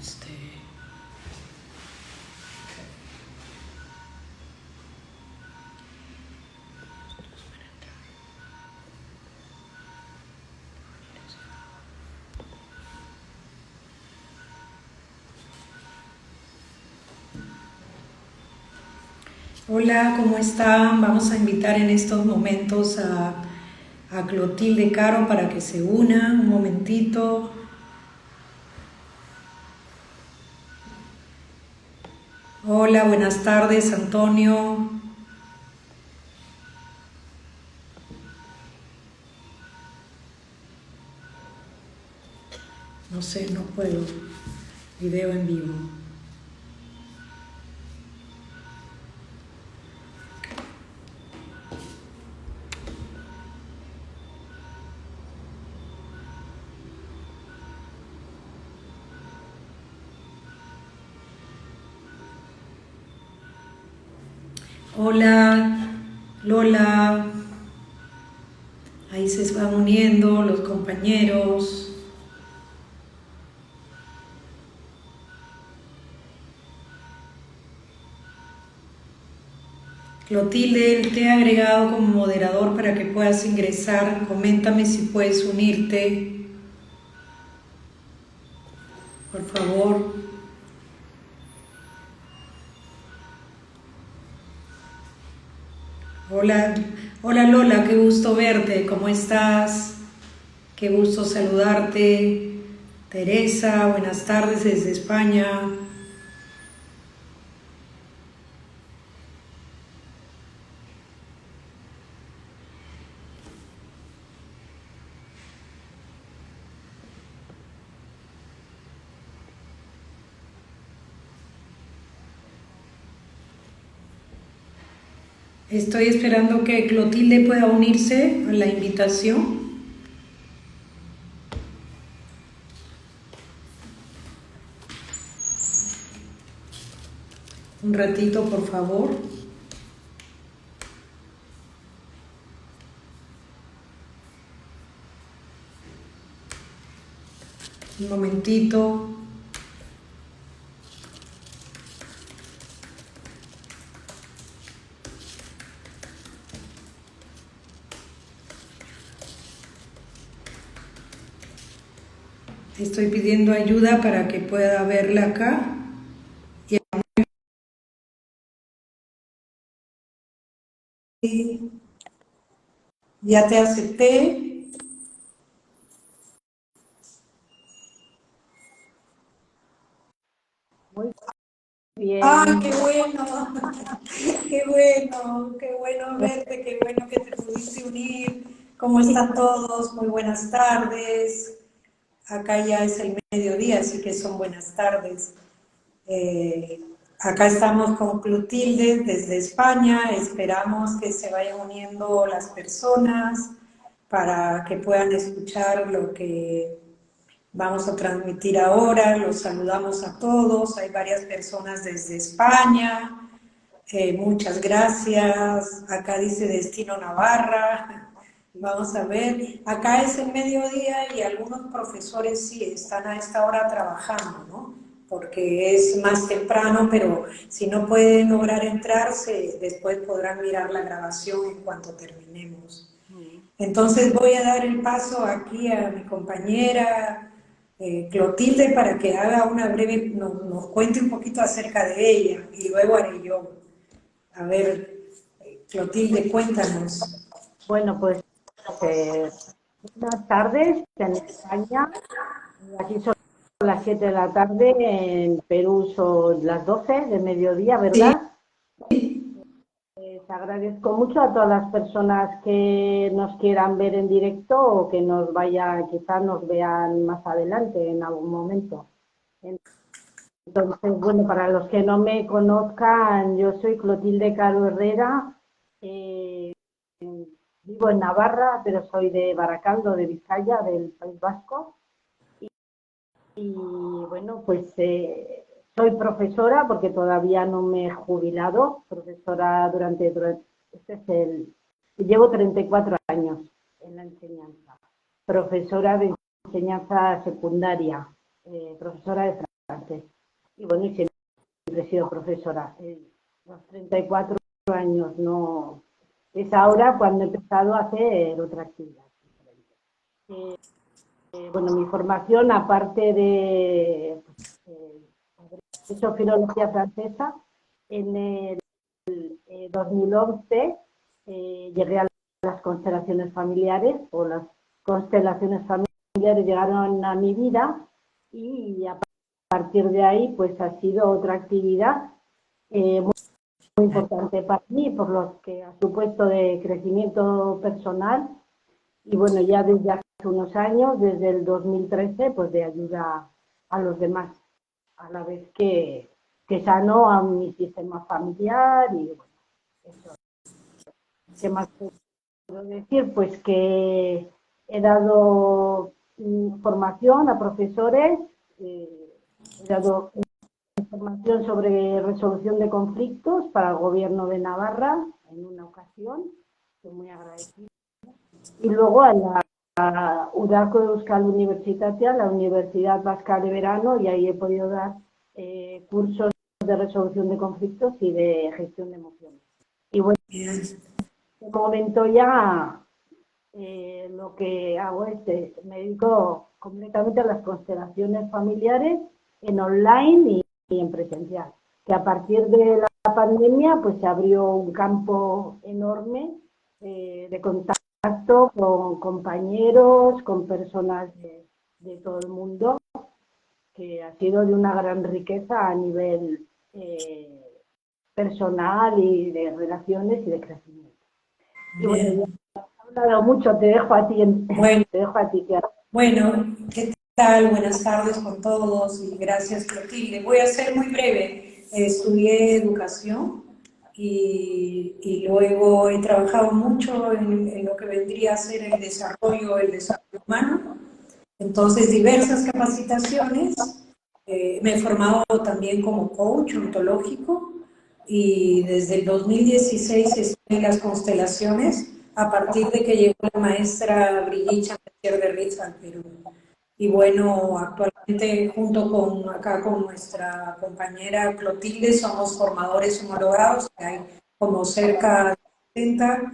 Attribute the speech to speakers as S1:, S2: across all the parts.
S1: Este, Hola, ¿cómo están? Vamos a invitar en estos momentos a Clotilde Caro para que se una un momentito. Hola, buenas tardes, Antonio. No sé, no puedo. Video en vivo. Hola, Lola. Ahí se van uniendo los compañeros. Clotilde, te he agregado como moderador para que puedas ingresar. Coméntame si puedes unirte, por favor. Hola, hola Lola, qué gusto verte. ¿Cómo estás? Qué gusto saludarte. Teresa, buenas tardes desde España. Estoy esperando que Clotilde pueda unirse a la invitación. Un ratito, por favor. Un momentito. Estoy pidiendo ayuda para que pueda verla acá. Ya te acepté.
S2: Muy bien.
S1: ¡Ah, qué bueno! Qué bueno verte, qué bueno que te pudiste unir. ¿Cómo están todos? Muy buenas tardes. Acá ya es el mediodía, así que son buenas tardes. Eh, Acá estamos con Clotilde desde España. Esperamos que se vayan uniendo las personas para que puedan escuchar lo que vamos a transmitir ahora. Los saludamos a todos. Hay varias personas desde España. Muchas gracias. Acá dice Destino Navarra. Vamos a ver. Acá es el mediodía y algunos profesores sí están a esta hora trabajando, ¿no? Porque es más temprano, pero si no pueden lograr entrarse, después podrán mirar la grabación en cuanto terminemos. Entonces voy a dar el paso aquí a mi compañera Clotilde para que haga una breve, nos cuente un poquito acerca de ella y luego haré yo. A ver, Clotilde, cuéntanos.
S2: Bueno, pues buenas tardes en España. Aquí son las 7 de la tarde, en Perú son las 12 de mediodía,
S1: Sí,
S2: ¿verdad? Les agradezco mucho a todas las personas que nos quieran ver en directo o que nos quizás nos vean más adelante en algún momento. Entonces, bueno, para los que no me conozcan, yo soy Clotilde Caro Herrera. eh, Vivo en Navarra, pero soy de Baracaldo, de Vizcaya, del País Vasco. Y bueno, pues soy profesora porque todavía no me he jubilado. Profesora este es llevo 34 años en la enseñanza. Profesora de enseñanza secundaria, profesora de francés. clase. Y bueno, y siempre he sido profesora. Los 34 años no es ahora cuando he empezado a hacer otra actividad. Bueno, mi formación, aparte de he hecho filología francesa, en el 2011 llegué a las constelaciones familiares, o las constelaciones familiares llegaron a mi vida, y a partir de ahí pues ha sido otra actividad muy, muy importante para mí, por lo que ha supuesto de crecimiento personal, y bueno, ya desde hace unos años, desde el 2013, pues de ayuda a los demás, a la vez que sano a mi sistema familiar. Y bueno, eso. ¿Qué más puedo decir? Pues que he dado formación a profesores, he dado formación sobre resolución de conflictos para el gobierno de Navarra en una ocasión, estoy muy agradecida. Y luego a la Udako Euskal Universitatea, la Universidad Vasca de Verano, y ahí he podido dar cursos de resolución de conflictos y de gestión de emociones. Y bueno, en este momento ya lo que hago es, me dedico completamente a las constelaciones familiares en online y en presencial. Que a partir de la pandemia pues se abrió un campo enorme de contacto con compañeros, con personas de todo el mundo, que ha sido de una gran riqueza a nivel personal y de relaciones y de crecimiento. Y bueno, ya he hablado mucho, te dejo a ti,
S1: Bueno,
S2: te dejo a ti.
S1: bueno, ¿qué tal? Buenas tardes con todos y gracias, Clotilde. Voy a ser muy breve. Estudié educación y luego he trabajado mucho en lo que vendría a ser el desarrollo humano. Entonces, diversas capacitaciones. Me he formado también como coach ontológico y desde el 2016 estoy en las constelaciones a partir de que llegó la maestra Brigitte Champetier de Ritz al Perú. Y bueno, actualmente junto con acá con nuestra compañera Clotilde somos formadores homologados, que hay como cerca de 60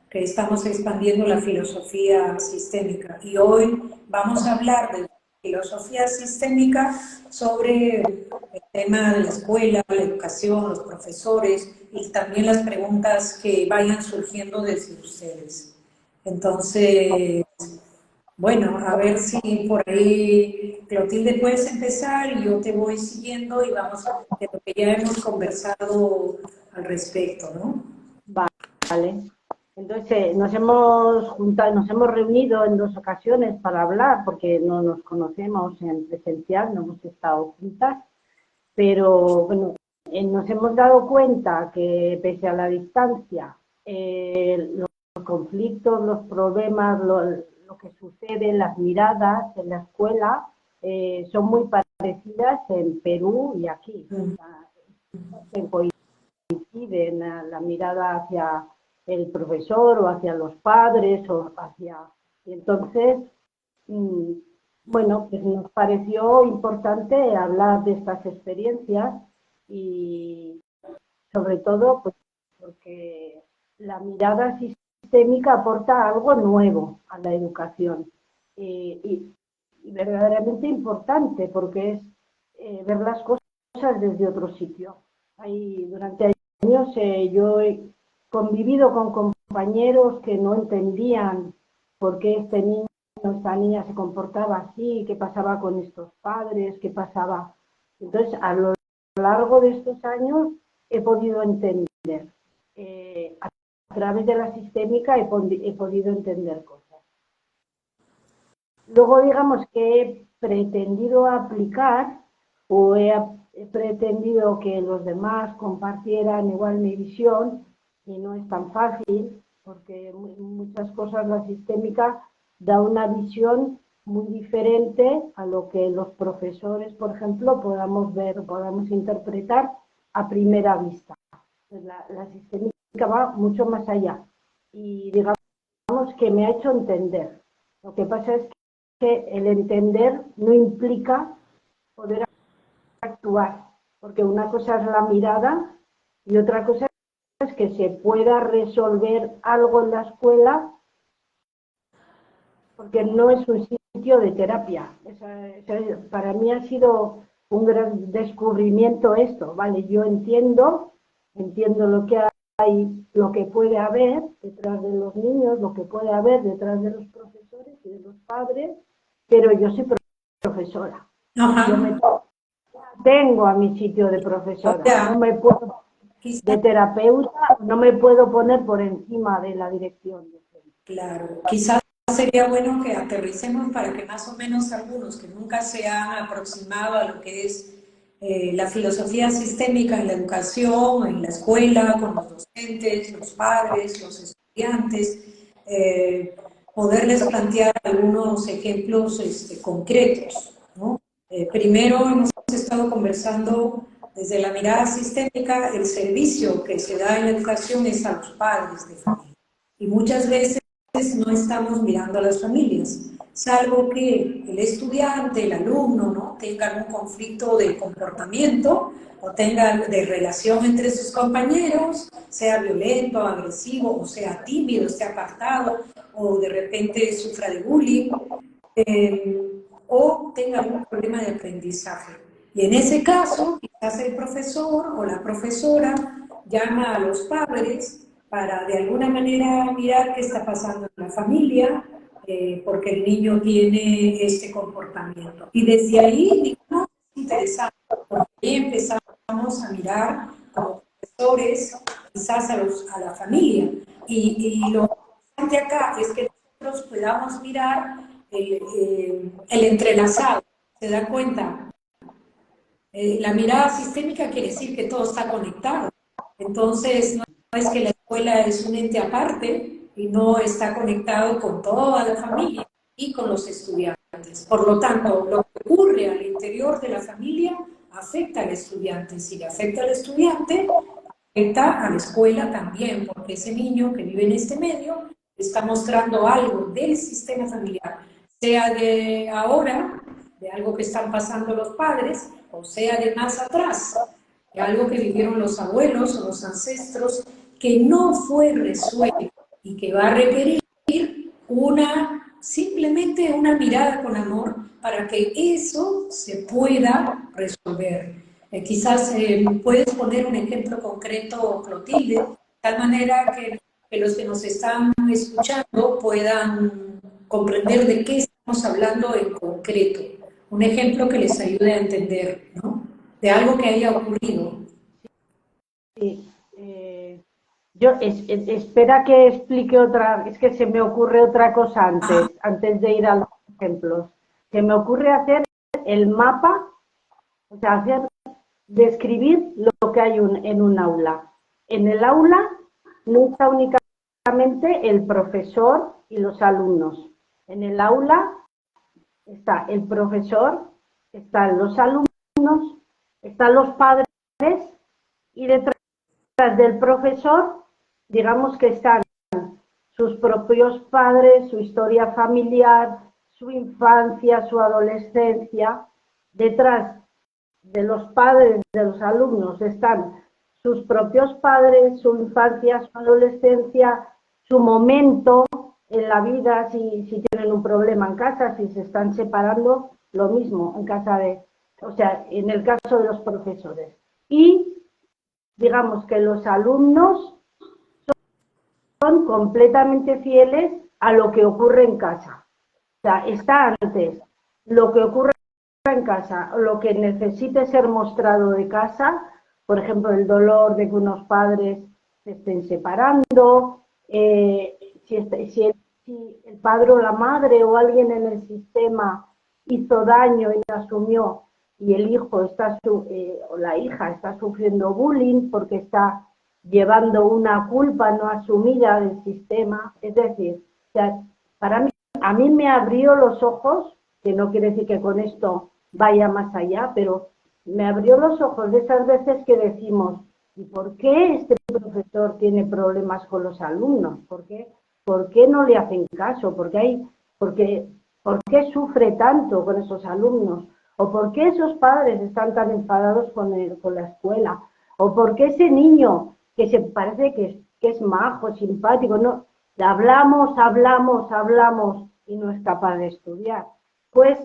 S1: que estamos expandiendo la filosofía sistémica. Y hoy vamos a hablar de filosofía sistémica sobre el tema de la escuela, la educación, los profesores y también las preguntas que vayan surgiendo desde ustedes. Entonces, bueno, a ver si por ahí, Clotilde, puedes empezar y yo te voy siguiendo y vamos de lo que ya hemos conversado al respecto, ¿no?
S2: Vale. Entonces, nos hemos juntado, nos hemos reunido en 2 ocasiones para hablar, porque no nos conocemos en presencial, no hemos estado juntas, pero bueno, nos hemos dado cuenta que pese a la distancia, los conflictos, los problemas, lo que sucede, las miradas en la escuela, son muy parecidas en Perú y aquí. Coinciden la mirada hacia el profesor o hacia los padres o hacia... Y entonces, bueno, pues nos pareció importante hablar de estas experiencias, y sobre todo pues porque la mirada sistémica aporta algo nuevo a la educación, y verdaderamente importante, porque es ver las cosas desde otro sitio. Durante años yo he convivido con compañeros que no entendían por qué este niño o esta niña se comportaba así, qué pasaba con estos padres, qué pasaba. Entonces, a lo largo de estos años he podido entender, a través de la sistémica he podido entender cosas. Luego, digamos que he pretendido aplicar o he pretendido que los demás compartieran igual mi visión, y no es tan fácil, porque muchas cosas la sistémica da una visión muy diferente a lo que los profesores, por ejemplo, podamos ver, podamos interpretar a primera vista. La sistémica va mucho más allá y digamos que me ha hecho entender. Lo que pasa es que el entender no implica poder actuar, porque una cosa es la mirada y otra cosa es que se pueda resolver algo en la escuela, porque no es un sitio de terapia. Para mí ha sido un gran descubrimiento esto, ¿vale? Yo entiendo lo que hay, lo que puede haber detrás de los niños, lo que puede haber detrás de los profesores y de los padres, pero yo soy profesora. Yo me
S1: Ajá.
S2: tengo a mi sitio de
S1: O
S2: profesora,
S1: sea,
S2: no me puedo de
S1: quizás,
S2: terapeuta, no me puedo poner por encima de la dirección de centro.
S1: claro, quizás sería bueno que aterricemos para que más o menos algunos que nunca se han aproximado a lo que es la filosofía sistémica en la educación, en la escuela, con los docentes, los padres, los estudiantes, poderles plantear algunos ejemplos concretos, ¿no? Primero hemos estado conversando desde la mirada sistémica, el servicio que se da en la educación es a los padres de familia. Y muchas veces no estamos mirando a las familias, salvo que el estudiante, el alumno, ¿no?, tenga un conflicto de comportamiento o tenga de relación entre sus compañeros, sea violento, agresivo, o sea tímido, esté apartado, o de repente sufra de bullying, o tenga algún problema de aprendizaje. Y en ese caso, quizás el profesor o la profesora llama a los padres para de alguna manera mirar qué está pasando en la familia, porque el niño tiene este comportamiento. Y desde ahí, digamos, es interesante, porque ahí empezamos a mirar como profesores, quizás a la familia. Y lo importante acá es que nosotros podamos mirar el entrelazado. ¿Se da cuenta? La mirada sistémica quiere decir que todo está conectado. Entonces, no es que la escuela es un ente aparte y no está conectado con toda la familia y con los estudiantes. Por lo tanto, lo que ocurre al interior de la familia afecta al estudiante. Si le afecta al estudiante, afecta a la escuela también, porque ese niño que vive en este medio está mostrando algo del sistema familiar, sea de ahora, de algo que están pasando los padres, o sea de más atrás, de algo que vivieron los abuelos o los ancestros, que no fue resuelto y que va a requerir simplemente una mirada con amor para que eso se pueda resolver. Quizás puedes poner un ejemplo concreto, Clotilde, de tal manera que los que nos están escuchando puedan comprender de qué estamos hablando en concreto. Un ejemplo que les ayude a entender, ¿no?, de algo que haya ocurrido.
S2: Sí, espera que explique otra, es que se me ocurre otra cosa
S1: Ajá.
S2: antes de ir a los ejemplos. Se me ocurre hacer el mapa, o sea, describir lo que hay en un aula. En el aula no está únicamente el profesor y los alumnos. En el aula está el profesor, están los alumnos, están los padres y detrás del profesor, digamos que están sus propios padres, su historia familiar, su infancia, su adolescencia. Detrás de los padres de los alumnos están sus propios padres, su infancia, su adolescencia, su momento en la vida, si tienen un problema en casa, si se están separando, lo mismo en casa o sea, en el caso de los profesores. Y digamos que los alumnos son completamente fieles a lo que ocurre en casa. O sea, está antes lo que ocurre en casa, lo que necesite ser mostrado de casa, por ejemplo, el dolor de que unos padres se estén separando, si el padre o la madre o alguien en el sistema hizo daño y lo asumió y el hijo o la hija está sufriendo bullying porque está llevando una culpa no asumida del sistema. Es decir, o sea, a mí me abrió los ojos, que no quiere decir que con esto vaya más allá, pero me abrió los ojos de esas veces que decimos, ¿y por qué este profesor tiene problemas con los alumnos? ¿Por qué no le hacen caso? ¿Por qué sufre tanto con esos alumnos? o por qué esos padres están tan enfadados con la escuela, o por qué ese niño que se parece que es majo, simpático, no, hablamos y no es capaz de estudiar. Pues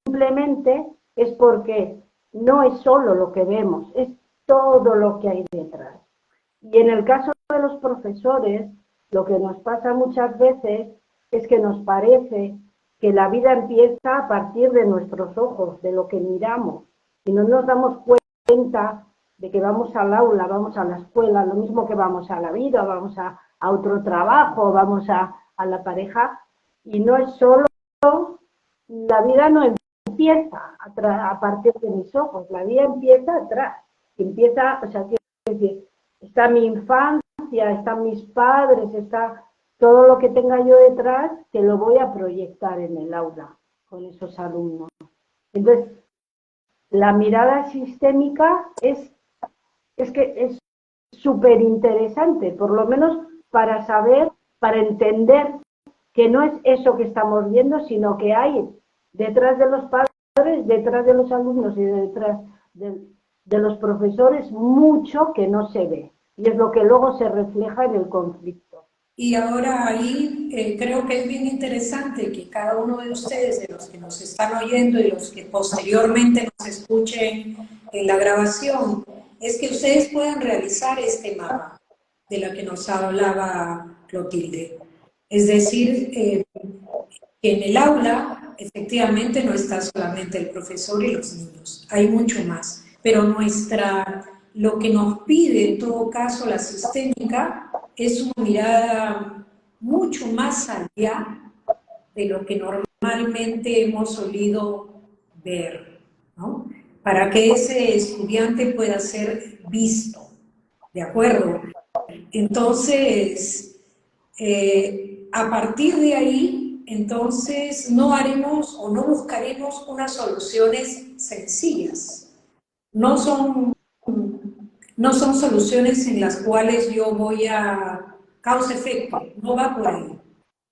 S2: simplemente es porque no es solo lo que vemos, es todo lo que hay detrás. Y en el caso de los profesores, lo que nos pasa muchas veces es que nos parece que la vida empieza a partir de nuestros ojos, de lo que miramos, y no nos damos cuenta de que vamos al aula, vamos a la escuela, lo mismo que vamos a la vida, vamos a otro trabajo, vamos a la pareja, y no es solo, la vida no empieza a partir de mis ojos, la vida empieza atrás, empieza, o sea, quiero decir, está mi infancia, están mis padres, está todo lo que tenga yo detrás, que lo voy a proyectar en el aula con esos alumnos. Entonces, la mirada sistémica es que es súper interesante, por lo menos para saber, para entender que no es eso que estamos viendo, sino que hay detrás de los padres, detrás de los alumnos y detrás de los profesores mucho que no se ve. Y es lo que luego se refleja en el conflicto.
S1: Y ahora ahí creo que es bien interesante que cada uno de ustedes, de los que nos están oyendo y los que posteriormente nos escuchen en la grabación, es que ustedes puedan realizar este mapa de la que nos hablaba Clotilde. Es decir, que en el aula efectivamente no está solamente el profesor y los niños, hay mucho más, pero lo que nos pide en todo caso la sistémica es una mirada mucho más allá de lo que normalmente hemos solido ver, ¿no? Para que ese estudiante pueda ser visto, ¿de acuerdo? Entonces, a partir de ahí, entonces no haremos o no buscaremos unas soluciones sencillas. No son, no son soluciones en las cuales yo voy a causa-efecto, no va por ahí.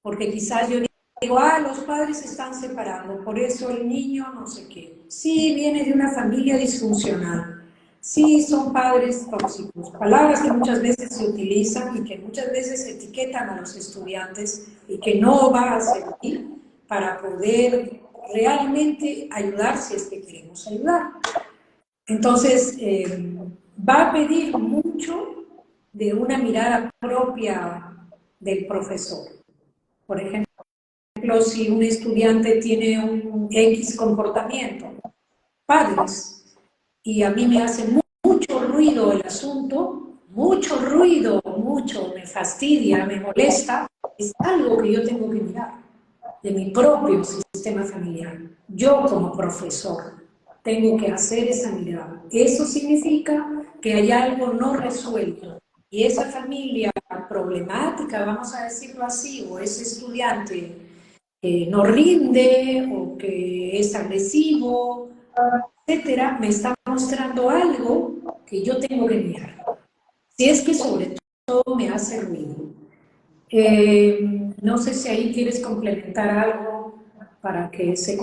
S1: Porque quizás yo digo, los padres se están separando, por eso el niño no sé qué. Sí, viene de una familia disfuncional. Sí, son padres tóxicos. Palabras que muchas veces se utilizan y que muchas veces etiquetan a los estudiantes y que no va a servir para poder realmente ayudar si es que queremos ayudar. Entonces, va a pedir mucho de una mirada propia del profesor. Por ejemplo, si un estudiante tiene un X comportamiento, padres, y a mí me hace mucho ruido el asunto, mucho ruido, mucho, me fastidia, me molesta, es algo que yo tengo que mirar de mi propio sistema familiar. Yo como profesor tengo que hacer esa mirada. Eso significa que hay algo no resuelto y esa familia problemática, vamos a decirlo así, o ese estudiante que no rinde o que es agresivo, etcétera, me está mostrando algo que yo tengo que mirar. Si es que sobre todo me hace ruido. No sé si ahí quieres complementar algo para que se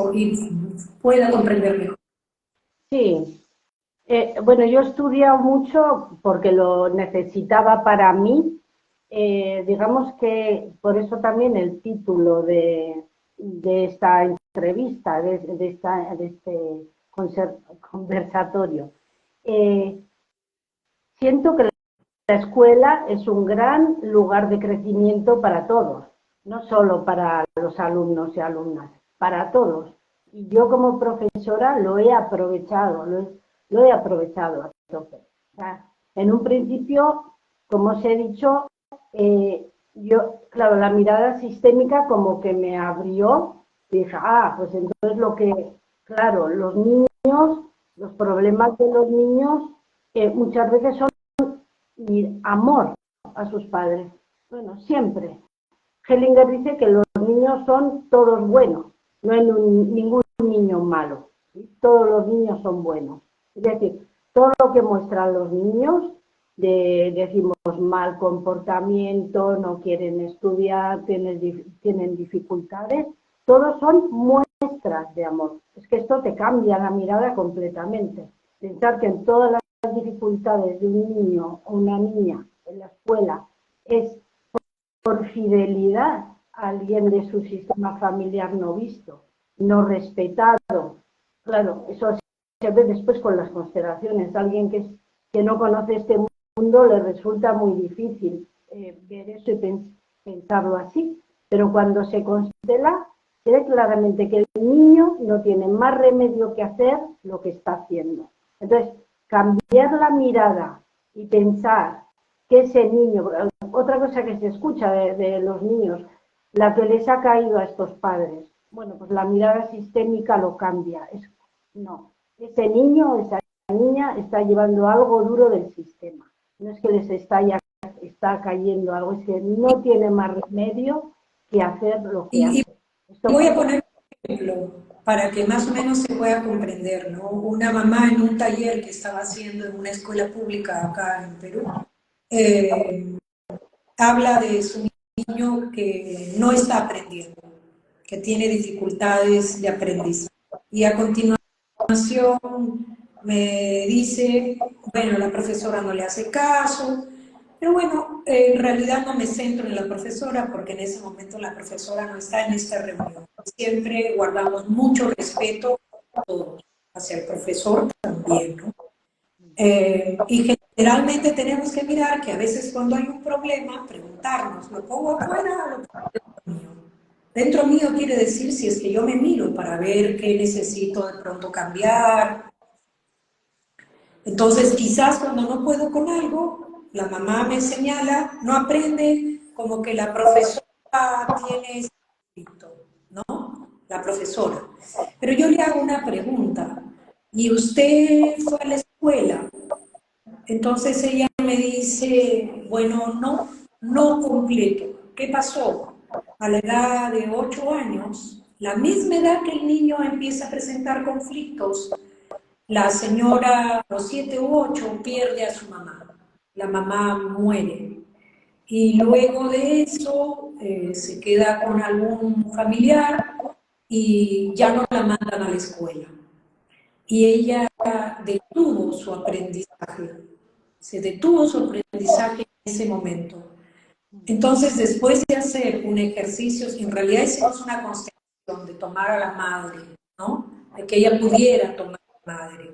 S1: pueda comprender mejor.
S2: Sí, bueno, yo he estudiado mucho porque lo necesitaba para mí. Digamos que por eso también el título de esta entrevista, de este conversatorio. Siento que la escuela es un gran lugar de crecimiento para todos, no solo para los alumnos y alumnas, para todos. Y yo como profesora lo he aprovechado, lo he aprovechado a tope. O sea, en un principio, como os he dicho, claro, la mirada sistémica como que me abrió, dije, pues entonces claro, los niños, los problemas de los niños muchas veces son amor a sus padres. Bueno, siempre. Hellinger dice que los niños son todos buenos, no hay ningún niño malo, ¿sí? Todos los niños son buenos. Es decir, todo lo que muestran los niños, decimos mal comportamiento, no quieren estudiar, tienen dificultades, todos son muestras de amor. Es que esto te cambia la mirada completamente. Pensar que en todas las dificultades de un niño o una niña en la escuela es por fidelidad a alguien de su sistema familiar no visto, no respetado. Claro, eso se ve después con las constelaciones. Alguien que no conoce este mundo le resulta muy difícil ver eso y pensarlo así. Pero cuando se constela, se ve claramente que el niño no tiene más remedio que hacer lo que está haciendo. Entonces, cambiar la mirada y pensar que ese niño, otra cosa que se escucha de los niños, la que les ha caído a estos padres, bueno, pues la mirada sistémica lo cambia. No, ese niño, esa niña está llevando algo duro del sistema. No es que les está cayendo algo, es que no tiene más remedio que hacer lo que
S1: Y
S2: hace. Esto
S1: voy a
S2: pasa.
S1: poner un ejemplo para que más o menos se pueda comprender, ¿no? Una mamá en un taller que estaba haciendo en una escuela pública acá en Perú, eh, habla de su niño que no está aprendiendo, que tiene dificultades de aprendizaje. Y a continuación me dice, bueno, la profesora no le hace caso, pero bueno, en realidad no me centro en la profesora porque en ese momento la profesora no está en esta reunión. Siempre guardamos mucho respeto a todos, hacia el profesor también, ¿no? Y generalmente tenemos que mirar que a veces cuando hay un problema, preguntarnos, ¿lo pongo afuera o lo pongo dentro mío? Dentro mío quiere decir si es que yo me miro para ver qué necesito de pronto cambiar. Entonces, quizás cuando no puedo con algo, la mamá me señala, no aprende, como que la profesora tiene ese conflicto, ¿no? La profesora. Pero yo le hago una pregunta. ¿Y usted fue a la escuela? Entonces ella me dice, bueno, no completo. ¿Qué pasó? A la edad de 8 años, la misma edad que el niño empieza a presentar conflictos, la señora a los 7 u 8 pierde a su mamá. La mamá muere. Y luego de eso se queda con algún familiar y ya no la mandan a la escuela. Y ella detuvo su aprendizaje, se detuvo su aprendizaje en ese momento. Entonces, después de hacer un ejercicio, en realidad hicimos una constelación de tomar a la madre, ¿no? De que ella pudiera tomar a la madre.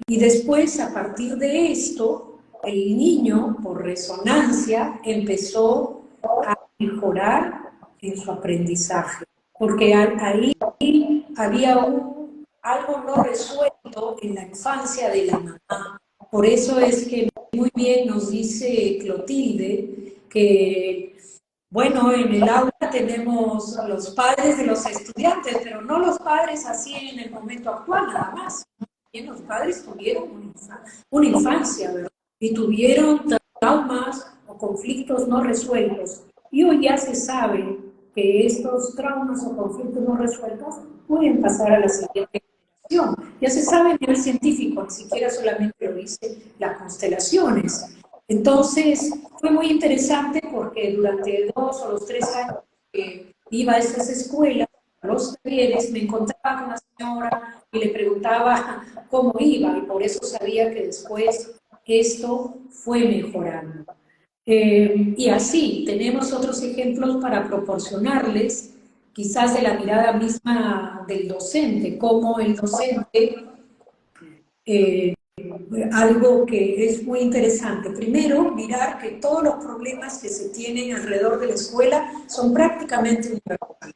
S1: Y después, a partir de esto, el niño, por resonancia, empezó a mejorar en su aprendizaje, porque ahí había algo no resuelto en la infancia de la mamá. Por eso es que muy bien nos dice Clotilde que, bueno, en el aula tenemos los padres de los estudiantes, pero no los padres así en el momento actual nada más. También los padres tuvieron una infancia, ¿verdad? Y tuvieron traumas o conflictos no resueltos. Y hoy ya se sabe que estos traumas o conflictos no resueltos pueden pasar a la siguiente generación. Ya se sabe a nivel científico, ni siquiera solamente lo dice las constelaciones. Entonces, fue muy interesante porque durante 2 o los 3 años que iba a esas escuelas, a los talleres, me encontraba con una señora y le preguntaba cómo iba, y por eso sabía que después esto fue mejorando. Y así, tenemos otros ejemplos para proporcionarles, quizás de la mirada misma del docente, cómo el docente eh, algo que es muy interesante. Primero, mirar que todos los problemas que se tienen alrededor de la escuela son prácticamente universales.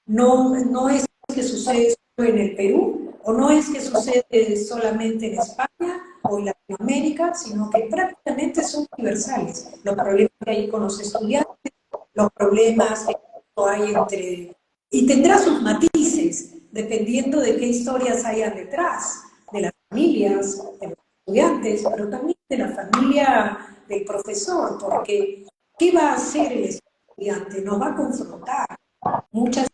S1: No es que sucede solo en el Perú, o no es que sucede solamente en España o en Latinoamérica, sino que prácticamente son universales. Los problemas que hay con los estudiantes, los problemas que hay entre... Y tendrá sus matices, dependiendo de qué historias hayan detrás, de las familias, de los estudiantes, pero también de la familia del profesor, porque ¿qué va a hacer el estudiante? Nos va a confrontar muchas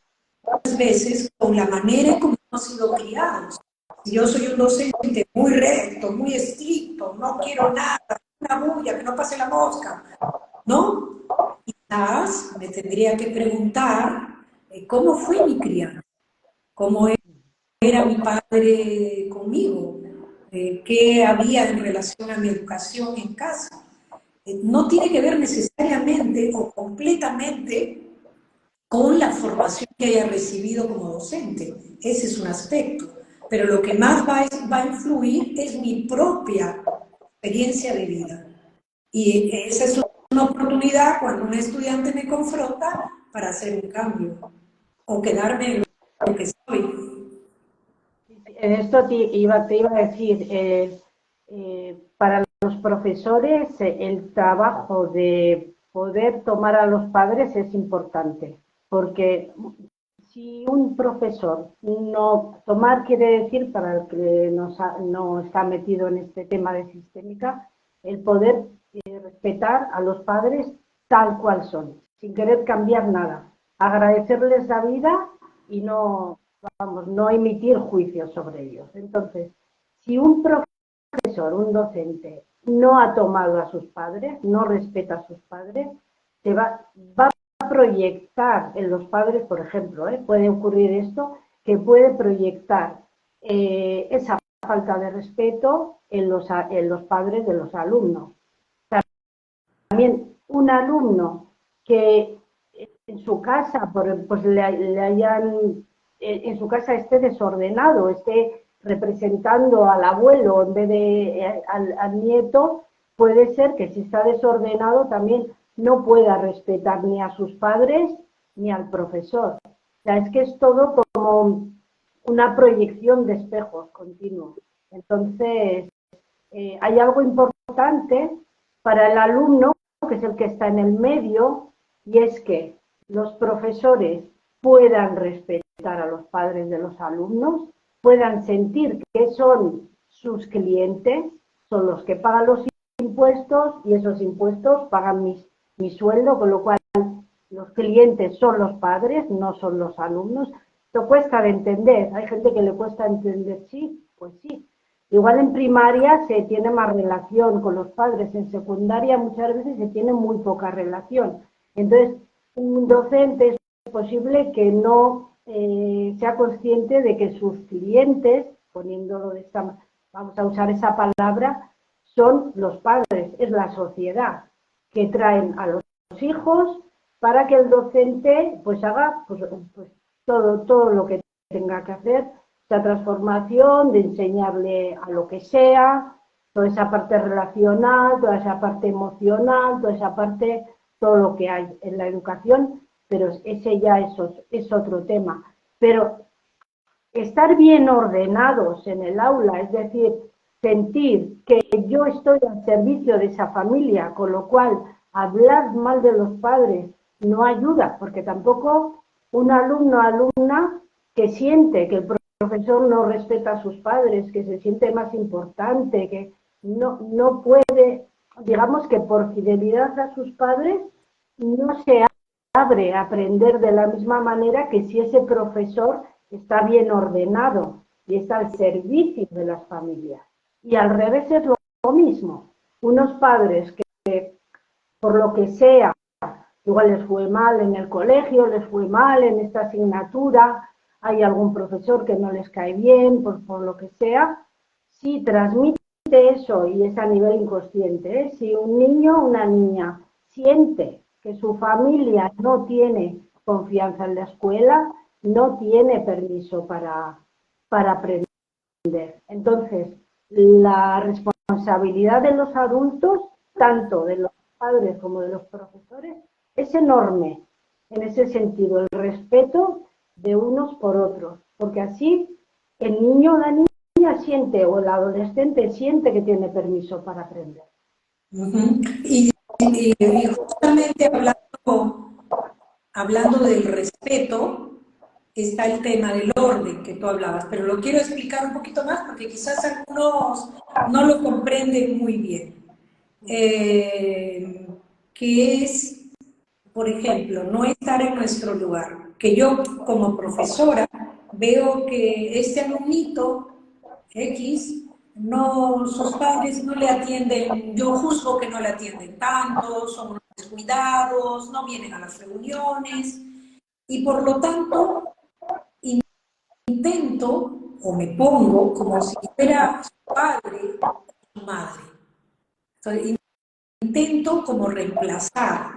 S1: veces con la manera en cómo hemos sido criados. Si yo soy un docente muy recto, muy estricto, no quiero nada, una bulla, que no pase la mosca, ¿no? Quizás me tendría que preguntar cómo fue mi crianza, cómo era mi padre conmigo, qué había en relación a mi educación en casa. No tiene que ver necesariamente o completamente con la formación que haya recibido como docente. Ese es un aspecto. Pero lo que más va a influir es mi propia experiencia de vida. Y esa es una oportunidad cuando un estudiante me confronta para hacer un cambio o quedarme en lo que soy.
S2: En esto te iba a decir, para los profesores el trabajo de poder tomar a los padres es importante, porque si un profesor no tomar quiere decir, para el que no está metido en este tema de sistémica, el poder respetar a los padres tal cual son, sin querer cambiar nada, agradecerles la vida y no, vamos, no emitir juicios sobre ellos. Entonces, si un profesor, un docente, no ha tomado a sus padres, no respeta a sus padres, va a proyectar en los padres, por ejemplo, puede ocurrir esto, que puede proyectar esa falta de respeto en los padres de los alumnos. También un alumno que en su casa, pues le hayan, en su casa esté desordenado, esté representando al abuelo en vez de al nieto, puede ser que si está desordenado también no pueda respetar ni a sus padres ni al profesor. O sea, es que es todo como una proyección de espejos continuo. Entonces, hay algo importante para el alumno, que es el que está en el medio, y es que los profesores puedan respetar a los padres de los alumnos, puedan sentir que son sus clientes, son los que pagan los impuestos y esos impuestos pagan mi sueldo, con lo cual los clientes son los padres, no son los alumnos. Esto cuesta de entender, hay gente que le cuesta entender, sí, pues sí. Igual en primaria se tiene más relación con los padres, en secundaria muchas veces se tiene muy poca relación. Entonces, un docente es posible que no sea consciente de que sus clientes, poniéndolo de esta, vamos a usar esa palabra, son los padres, es la sociedad, que traen a los hijos para que el docente pues haga pues todo lo que tenga que hacer, esa transformación, de enseñarle a lo que sea, toda esa parte relacional, toda esa parte emocional, toda esa parte, todo lo que hay en la educación, pero ese ya es otro tema. Pero estar bien ordenados en el aula, es decir, sentir que yo estoy al servicio de esa familia, con lo cual hablar mal de los padres no ayuda, porque tampoco un alumno o alumna que siente que el profesor no respeta a sus padres, que se siente más importante, que no puede, digamos que por fidelidad a sus padres, no se abre a aprender de la misma manera que si ese profesor está bien ordenado y está al servicio de las familias. Y al revés es lo mismo. Unos padres que por lo que sea, igual les fue mal en el colegio, les fue mal en esta asignatura, hay algún profesor que no les cae bien, por lo que sea, si transmite eso, y es a nivel inconsciente, si un niño o una niña siente que su familia no tiene confianza en la escuela, no tiene permiso para aprender. Entonces, la responsabilidad de los adultos, tanto de los padres como de los profesores, es enorme en ese sentido, el respeto de unos por otros, porque así el niño o la niña siente, o el adolescente siente que tiene permiso para aprender.
S1: Y justamente hablando del respeto, está el tema del orden que tú hablabas, pero lo quiero explicar un poquito más porque quizás algunos no lo comprenden muy bien. Que es, por ejemplo, no estar en nuestro lugar. Que yo como profesora veo que este alumnito X, no, sus padres no le atienden, yo juzgo que no le atienden tanto, son unos descuidados, no vienen a las reuniones. Y por lo tanto, intento o me pongo como si fuera su padre o su madre. Entonces, intento como reemplazar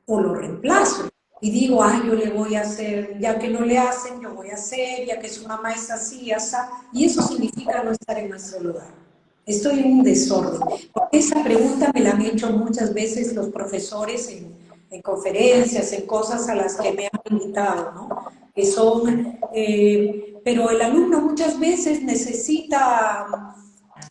S1: o lo reemplazo y digo, ay, yo le voy a hacer, ya que no le hacen, yo voy a hacer, ya que su mamá es así, así, y eso significa no estar en nuestro lugar. Estoy en un desorden. Porque esa pregunta me la han hecho muchas veces los profesores en conferencias, en cosas a las que me han invitado, ¿no? Que son, pero el alumno muchas veces necesita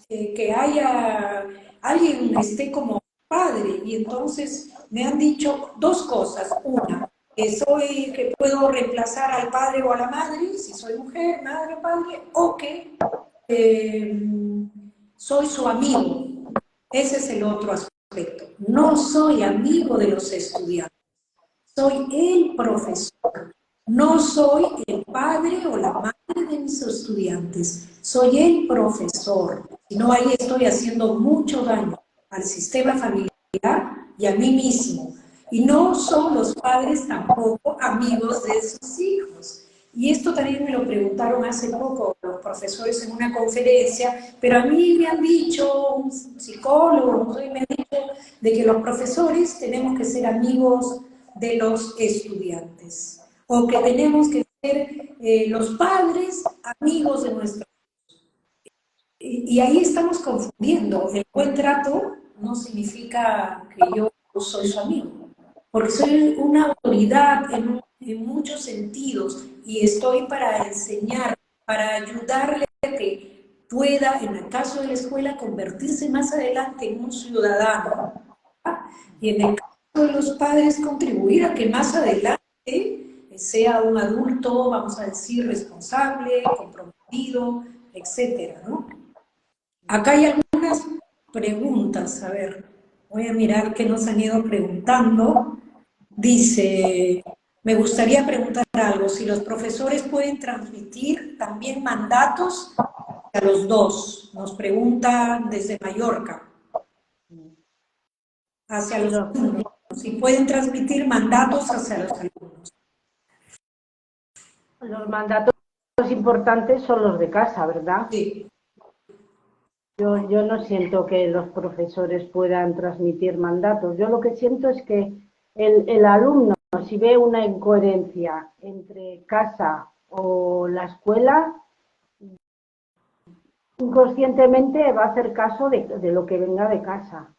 S1: que haya alguien esté como padre y entonces me han dicho dos cosas. Una, que puedo reemplazar al padre o a la madre, si soy mujer, madre o padre, o que eh, soy su amigo. Ese es el otro aspecto. No soy amigo de los estudiantes, soy el profesor. No soy el padre o la madre de mis estudiantes, soy el profesor. Si no, ahí estoy haciendo mucho daño al sistema familiar y a mí mismo. Y no son los padres tampoco amigos de sus hijos. Y esto también me lo preguntaron hace poco los profesores en una conferencia, pero a mí me han dicho, un psicólogo, me han dicho de que los profesores tenemos que ser amigos de los estudiantes, o que tenemos que ser los padres amigos de nuestros. Y ahí estamos confundiendo. El buen trato no significa que yo soy su amigo, porque soy una autoridad en muchos sentidos y estoy para enseñar, para ayudarle a que pueda, en el caso de la escuela, convertirse más adelante en un ciudadano. Y en el caso de los padres, contribuir a que más adelante sea un adulto, vamos a decir, responsable, comprometido, etcétera, ¿no? Acá hay algunas preguntas, a ver, voy a mirar qué nos han ido preguntando. Dice, me gustaría preguntar algo, si los profesores pueden transmitir también mandatos a los dos, nos preguntan desde Mallorca, hacia los alumnos, si pueden transmitir mandatos hacia los alumnos.
S2: Los mandatos importantes son los de casa, ¿verdad?
S1: Sí.
S2: Yo no siento que los profesores puedan transmitir mandatos. Yo lo que siento es que el alumno, si ve una incoherencia entre casa o la escuela, inconscientemente va a hacer caso de lo que venga de casa.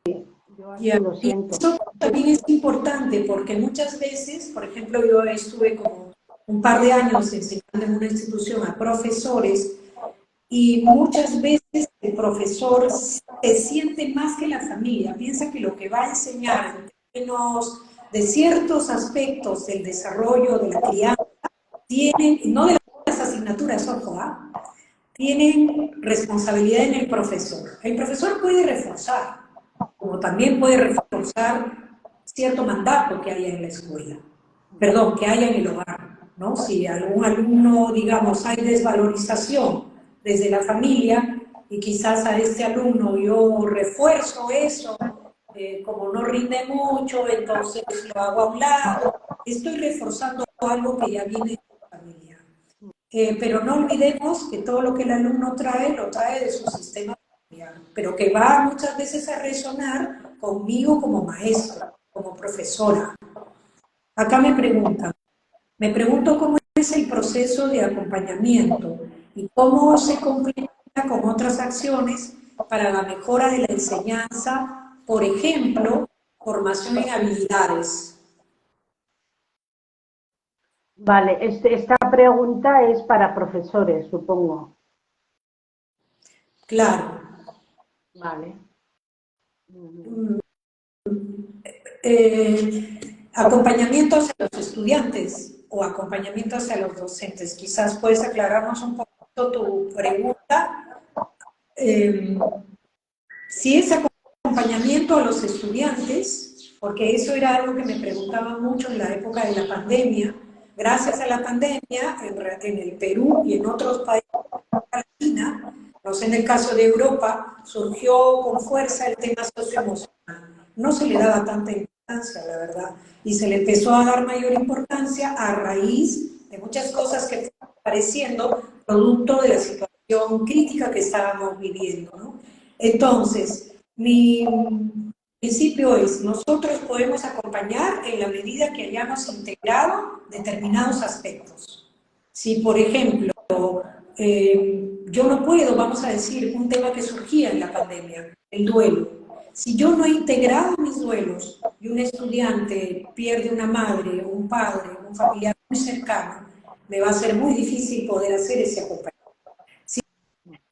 S2: Sí, yo así lo
S1: Y
S2: siento.
S1: eso también es importante porque muchas veces, por ejemplo, yo estuve como un par de años enseñando en una institución a profesores y muchas veces el profesor se siente más que la familia, piensa que lo que va a enseñar en términos de ciertos aspectos del desarrollo de la crianza, tienen, no de las asignaturas, ojo, tienen responsabilidad en el profesor. El profesor puede reforzar, como también puede reforzar cierto mandato que haya en la escuela, perdón, que haya en el hogar, ¿no? Si algún alumno, digamos, hay desvalorización desde la familia y quizás a este alumno yo refuerzo eso, como no rinde mucho, entonces lo hago a un lado, estoy reforzando algo que ya viene de la familia. Pero no olvidemos que todo lo que el alumno trae, lo trae de su sistema familiar, pero que va muchas veces a resonar conmigo como maestra, como profesora. Acá me pregunto cómo es el proceso de acompañamiento y cómo se complementa con otras acciones para la mejora de la enseñanza, por ejemplo, formación en habilidades.
S2: Vale, esta pregunta es para profesores, supongo.
S1: Claro.
S2: Vale.
S1: Acompañamiento hacia los estudiantes o acompañamiento hacia los docentes. Quizás puedes aclararnos un poquito tu pregunta. Si es acompañamiento a los estudiantes, porque eso era algo que me preguntaban mucho en la época de la pandemia. Gracias a la pandemia, en el Perú y en otros países de Latina, no sé, en el caso de Europa, surgió con fuerza el tema socioemocional. No se le daba tanta importancia la verdad, y se le empezó a dar mayor importancia a raíz de muchas cosas que fueron apareciendo producto de la situación crítica que estábamos viviendo, ¿no? Entonces, mi principio es, nosotros podemos acompañar en la medida que hayamos integrado determinados aspectos. Si, por ejemplo, yo no puedo, vamos a decir, un tema que surgía en la pandemia, el duelo. Si yo no he integrado mis duelos y un estudiante pierde una madre, un padre, un familiar muy cercano, me va a ser muy difícil poder hacer ese acompañamiento. Si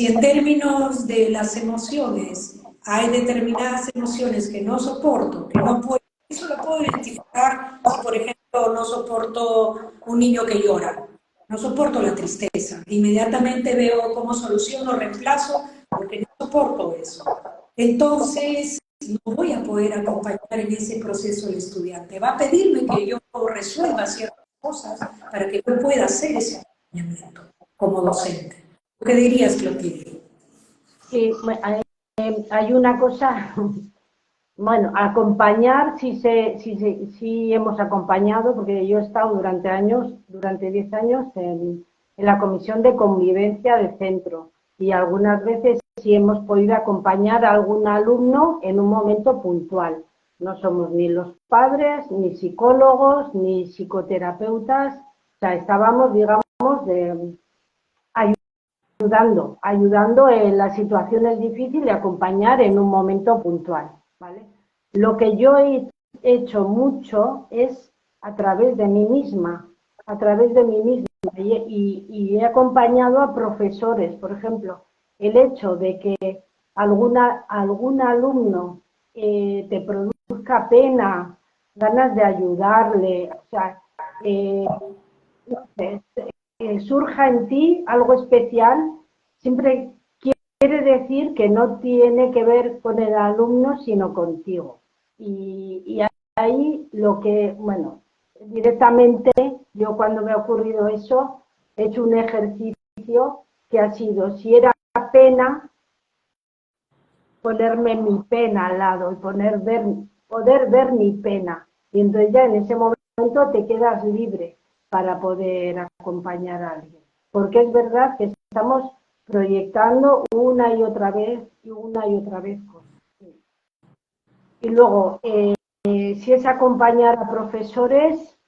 S1: en términos de las emociones hay determinadas emociones que no soporto, que no puedo, eso lo puedo identificar si, por ejemplo, no soporto un niño que llora, no soporto la tristeza, inmediatamente veo cómo soluciono, reemplazo, porque no soporto eso. Entonces, no voy a poder acompañar en ese proceso al estudiante. Va a pedirme que yo resuelva ciertas cosas para que yo pueda hacer ese acompañamiento como docente. ¿Qué dirías, Clotilde?
S2: Sí, hay una cosa, bueno, acompañar, sí hemos acompañado, porque yo he estado durante años, durante 10 años, en la comisión de convivencia de centro, y algunas veces sí hemos podido acompañar a algún alumno en un momento puntual. No somos ni los padres, ni psicólogos, ni psicoterapeutas, o sea, estábamos, digamos, ayudando en las situaciones difíciles y acompañar en un momento puntual, ¿vale? Lo que yo he hecho mucho es a través de mí misma, y he acompañado a profesores, por ejemplo, el hecho de que algún alumno te produzca pena, ganas de ayudarle, o sea, no sé, surja en ti algo especial, siempre quiere decir que no tiene que ver con el alumno, sino contigo. Y ahí lo que, bueno, directamente yo cuando me ha ocurrido eso, he hecho un ejercicio que ha sido, si era pena, ponerme mi pena al lado y poder ver mi pena. Y entonces ya en ese momento te quedas libre para poder acompañar a alguien. Porque es verdad que estamos proyectando una y otra vez cosas. Y luego, si es acompañar a profesores,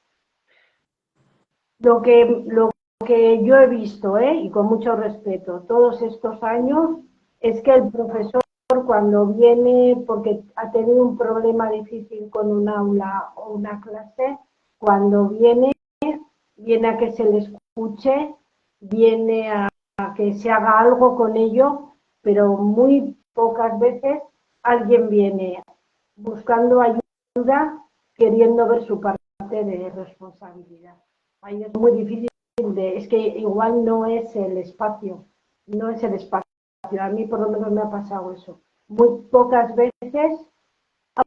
S2: lo que yo he visto, y con mucho respeto, todos estos años, es que el profesor cuando viene, porque ha tenido un problema difícil con un aula o una clase, cuando viene a que se le escuche, viene a que se haga algo con ello, pero muy pocas veces alguien viene buscando ayuda, queriendo ver su parte de responsabilidad. Ahí es muy difícil, es que igual no es el espacio. A mí por lo menos me ha pasado eso. Muy pocas veces ha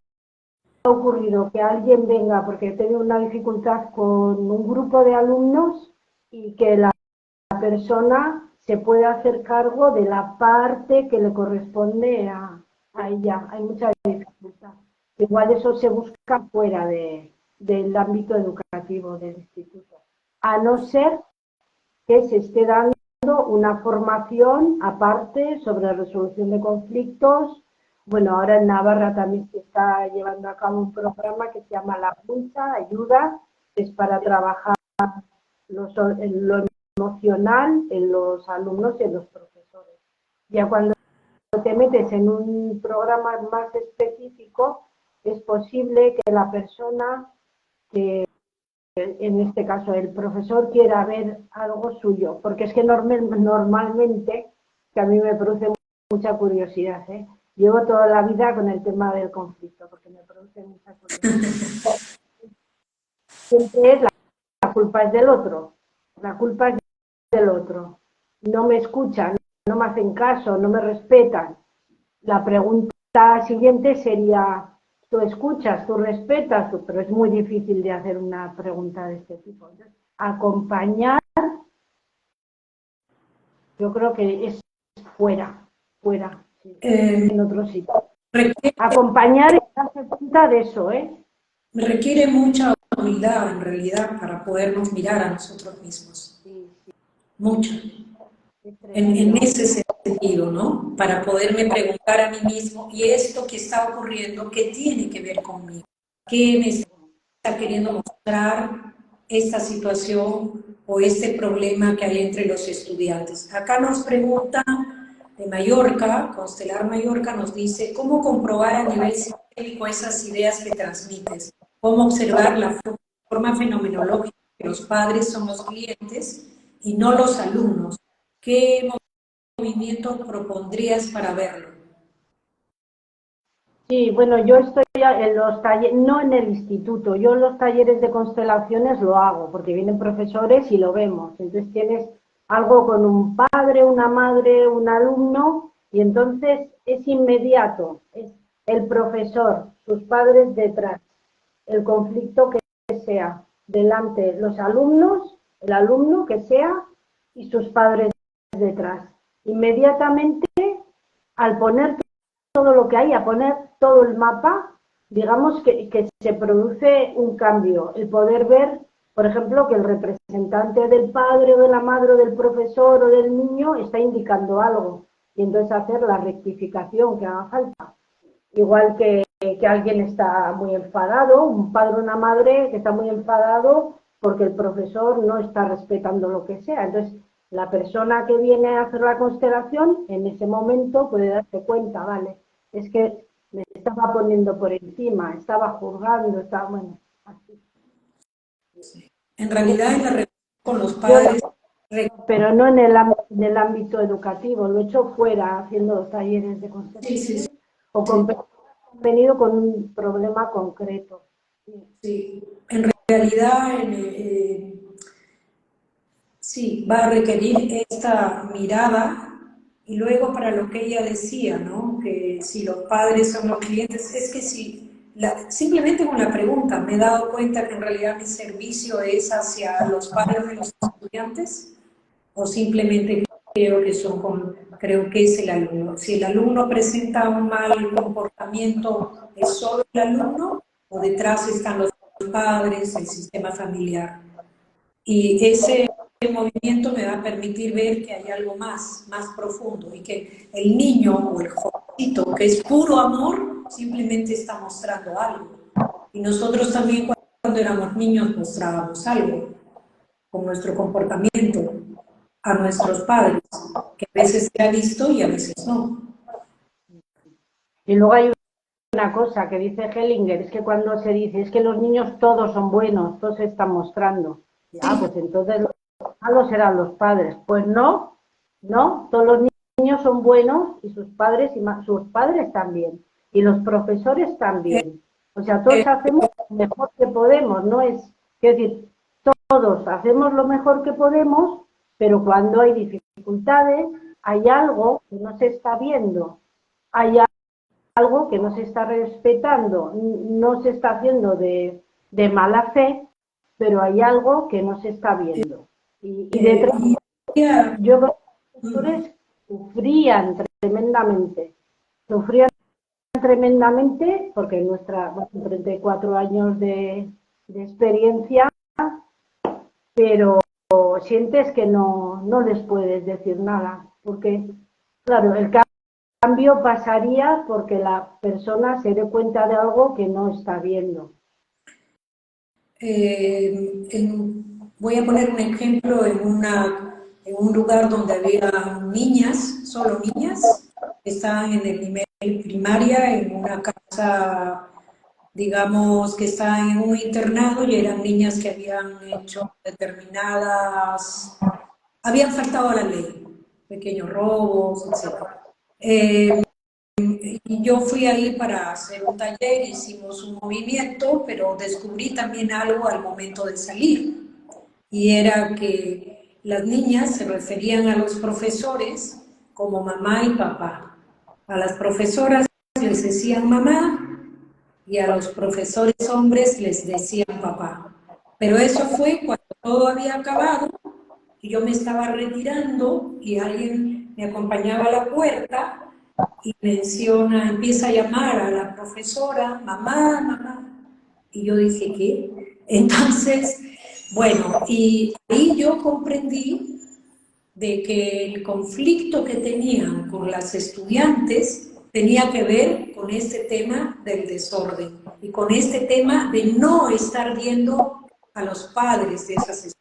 S2: ocurrido que alguien venga porque he tenido una dificultad con un grupo de alumnos y que la persona se puede hacer cargo de la parte que le corresponde a ella. Hay mucha dificultad. Igual eso se busca fuera del ámbito educativo del instituto. A no ser que se esté dando una formación aparte sobre resolución de conflictos. Bueno, ahora en Navarra también se está llevando a cabo un programa que se llama La Puncha, Ayuda, es para trabajar lo emocional en los alumnos y en los profesores. Ya cuando te metes en un programa más específico, es posible que la persona, que en este caso el profesor, quiera ver algo suyo, porque es que normalmente, que a mí me produce mucha curiosidad, llevo toda la vida con el tema del conflicto, porque me produce mucha curiosidad. Siempre es la culpa es del otro, la culpa es del otro. No me escuchan, no me hacen caso, no me respetan. La pregunta siguiente sería, tú escuchas, tú respetas, pero es muy difícil de hacer una pregunta de este tipo. Entonces, acompañar, yo creo que es fuera, sí, en otro sitio. Acompañar es darse cuenta de eso,
S1: requiere mucha humildad en realidad para podernos mirar a nosotros mismos.
S2: Sí, sí,
S1: Mucha.
S2: es
S1: En
S2: tremendo.
S1: ese sentido, ¿no? Para poderme preguntar a mí mismo, ¿y esto que está ocurriendo, qué tiene que ver conmigo? ¿Qué me está queriendo mostrar esta situación o este problema que hay entre los estudiantes? Acá nos preguntan de Mallorca, Constelar Mallorca nos dice, ¿cómo comprobar a nivel sistémico esas ideas que transmites? ¿Cómo observar la forma fenomenológica que los padres son los clientes y no los alumnos? ¿Qué movimiento propondrías para verlo?
S2: Sí, bueno, yo estoy en los talleres, no en el instituto, yo en los talleres de constelaciones lo hago, porque vienen profesores y lo vemos. Entonces tienes algo con un padre, una madre, un alumno, y entonces es inmediato, es el profesor, sus padres detrás, el conflicto que sea, delante los alumnos, el alumno que sea, y sus padres detrás. Inmediatamente, al poner todo lo que hay, a poner todo el mapa, digamos que se produce un cambio. El poder ver, por ejemplo, que el representante del padre o de la madre o del profesor o del niño está indicando algo y entonces hacer la rectificación que haga falta. Igual que alguien está muy enfadado, un padre o una madre que está muy enfadado porque el profesor no está respetando lo que sea. Entonces, la persona que viene a hacer la constelación en ese momento puede darse cuenta, vale, es que me estaba poniendo por encima, estaba juzgando, estaba, bueno, así.
S1: En realidad, en la relación con los
S2: Yo lo,
S1: padres,
S2: pero no en el ámbito educativo, lo he hecho fuera, haciendo talleres de
S1: sí, sí,
S2: constelaciones o con
S1: sí,
S2: personas que han venido con un problema concreto. Sí.
S1: sí. En realidad, sí, va a requerir esta mirada y luego para lo que ella decía, ¿no? Que si los padres son los clientes, es que si, simplemente con la pregunta me he dado cuenta que en realidad mi servicio es hacia los padres de los estudiantes o simplemente creo que es el alumno. Si el alumno presenta un mal comportamiento, ¿es solo el alumno o detrás están los padres, el sistema familiar? Y ese movimiento me va a permitir ver que hay algo más profundo y que el niño o el jovencito que es puro amor simplemente está mostrando algo. Y nosotros también cuando éramos niños mostrábamos algo con nuestro comportamiento a nuestros padres, que a veces se ha visto y a veces no.
S2: Y luego hay una cosa que dice Hellinger, es que cuando se dice, es que los niños todos son buenos, todos se están mostrando. Ya, pues
S1: Sí,
S2: entonces los malos serán los padres. Pues no, no, todos los niños son buenos y sus padres sus padres también. Y los profesores también. O sea, todos hacemos lo mejor que podemos, ¿no? Es decir, todos hacemos lo mejor que podemos, pero cuando hay dificultades, hay algo que no se está viendo, hay algo que no se está respetando, no se está haciendo de mala fe, pero hay algo que no se está viendo. Y detrás,
S1: y ya,
S2: yo creo que los profesores sufrían tremendamente porque en nuestra, bueno, 34 años de experiencia, pero sientes que no les puedes decir nada, porque, claro, el cambio pasaría porque la persona se dé cuenta de algo que no está viendo.
S1: voy a poner un ejemplo en un lugar donde había niñas, solo niñas, que estaban en el nivel primaria, en una casa, digamos, que estaban en un internado y eran niñas que habían hecho determinadas, habían faltado a la ley, pequeños robos, etc. Y yo fui ahí para hacer un taller, hicimos un movimiento, pero descubrí también algo al momento de salir, y era que las niñas se referían a los profesores como mamá y papá. A las profesoras les decían mamá y a los profesores hombres les decían papá. Pero eso fue cuando todo había acabado y yo me estaba retirando y alguien me acompañaba a la puerta y empieza a llamar a la profesora, mamá, mamá. Y yo dije, ¿qué? Entonces, bueno, y ahí yo comprendí de que el conflicto que tenían con las estudiantes tenía que ver con este tema del desorden y con este tema de no estar viendo a los padres de esas estudiantes.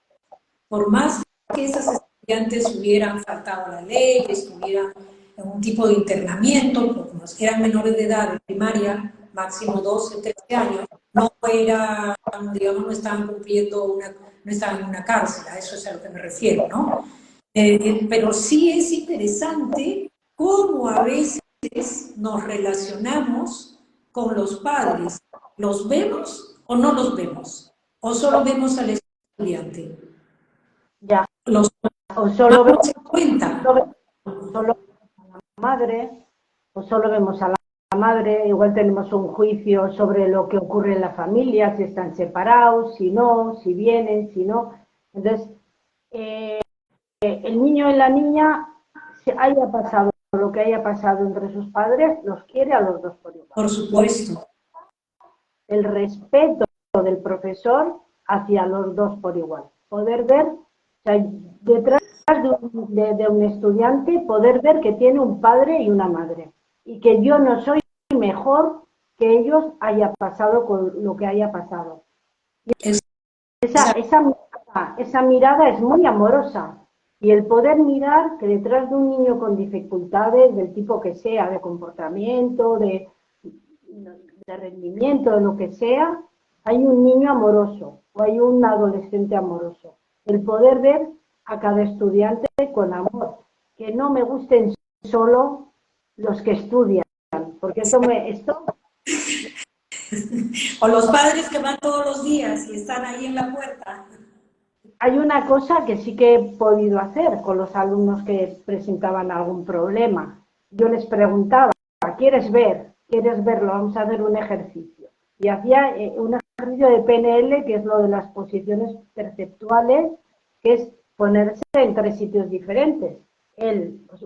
S1: Por más que esas estudiantes hubieran faltado a la ley, que estuvieran en un tipo de internamiento, porque como eran menores de edad, de primaria, máximo 12, 13 años, no era, digamos, no estaban cumpliendo no estaban en una cárcel, a eso es a lo que me refiero, ¿no? Pero sí es interesante cómo a veces nos relacionamos con los padres. ¿Los vemos o no los vemos? ¿O solo vemos al estudiante?
S2: Ya,
S1: Los
S2: o solo
S1: tomamos
S2: vemos,
S1: en cuenta.
S2: solo vemos a la madre, o solo vemos a la madre, igual tenemos un juicio sobre lo que ocurre en la familia, si están separados, si no, si vienen, si no. Entonces, el niño y la niña, si haya pasado lo que haya pasado entre sus padres, los quiere a los dos por igual.
S1: Por supuesto.
S2: El respeto del profesor hacia los dos por igual. Poder ver, o sea, detrás de un estudiante, poder ver que tiene un padre y una madre. Y que yo no soy mejor que ellos haya pasado con lo que haya pasado. Esa mirada es muy amorosa. Y el poder mirar que detrás de un niño con dificultades, del tipo que sea, de comportamiento, de rendimiento, de lo que sea, hay un niño amoroso o hay un adolescente amoroso. El poder ver a cada estudiante con amor, que no me gusten solo los que estudian, porque esto
S1: O los padres que van todos los días y están ahí en la puerta.
S2: hay una cosa que sí que he podido hacer con los alumnos que presentaban algún problema. Yo les preguntaba, ¿quieres ver? ¿Quieres verlo? Vamos a hacer un ejercicio. Y hacía un ejercicio de PNL, que es lo de las posiciones perceptuales, que es ponerse en tres sitios diferentes. Él, pues,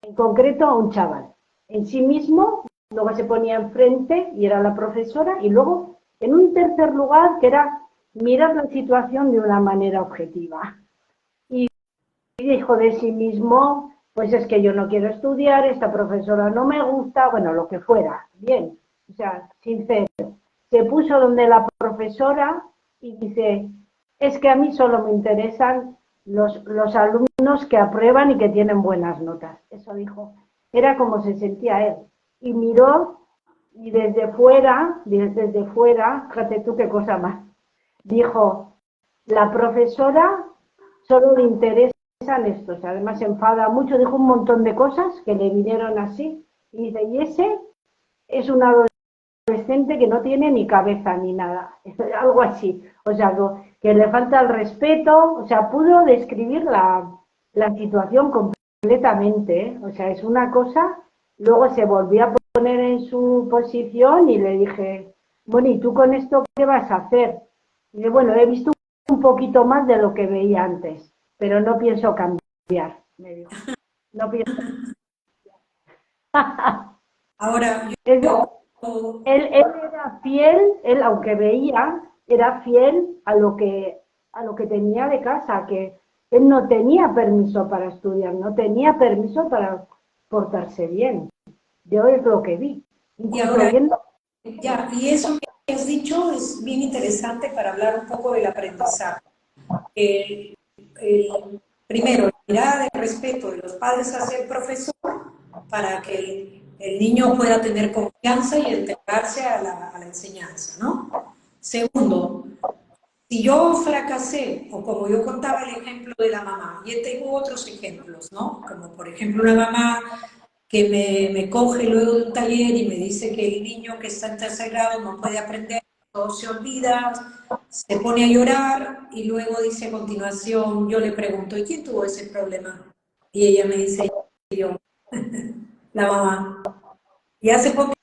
S2: en concreto, un chaval. En sí mismo, luego se ponía enfrente y era la profesora, y luego, en un tercer lugar, que era mirar la situación de una manera objetiva. Y dijo de sí mismo, pues es que yo no quiero estudiar, esta profesora no me gusta, bueno, lo que fuera, bien, o sea, sincero. Se puso donde la profesora y dice, es que a mí solo me interesan los alumnos que aprueban y que tienen buenas notas. Eso dijo, era como se sentía él. Y miró y desde fuera, fíjate tú qué cosa más, dijo, la profesora solo le interesan estos, además se enfada mucho, dijo un montón de cosas que le vinieron así, y dice, y ese es un adolescente que no tiene ni cabeza ni nada, algo así, o sea, que le falta el respeto, o sea, pudo describir la situación completamente, ¿eh? O sea, es una cosa, luego se volvió a poner en su posición y le dije, bueno, ¿y tú con esto qué vas a hacer? Y dice, bueno, he visto un poquito más de lo que veía antes, pero no pienso cambiar, me dijo. No pienso.
S1: Ahora,
S2: Eso,
S1: yo,
S2: él era fiel, él aunque veía, era fiel a lo que tenía de casa, que él no tenía permiso para estudiar, no tenía permiso para portarse bien. Yo es lo que vi,
S1: y
S2: incluso
S1: ahora,
S2: viendo.
S1: ya, y eso que has dicho es bien interesante para hablar un poco del aprendizaje. El, primero, la mirada de respeto de los padres hacia el profesor para que el niño pueda tener confianza y entregarse a la enseñanza, ¿no? Segundo, si yo fracasé, o como yo contaba el ejemplo de la mamá, y tengo otros ejemplos, ¿no? Como por ejemplo una mamá que me coge luego de un taller y me dice que el niño que está en tercer grado no puede aprender, todo se olvida, se pone a llorar y luego dice a continuación, yo le pregunto, ¿y quién tuvo ese problema? Y ella me dice, yo, la mamá. Y hace poquito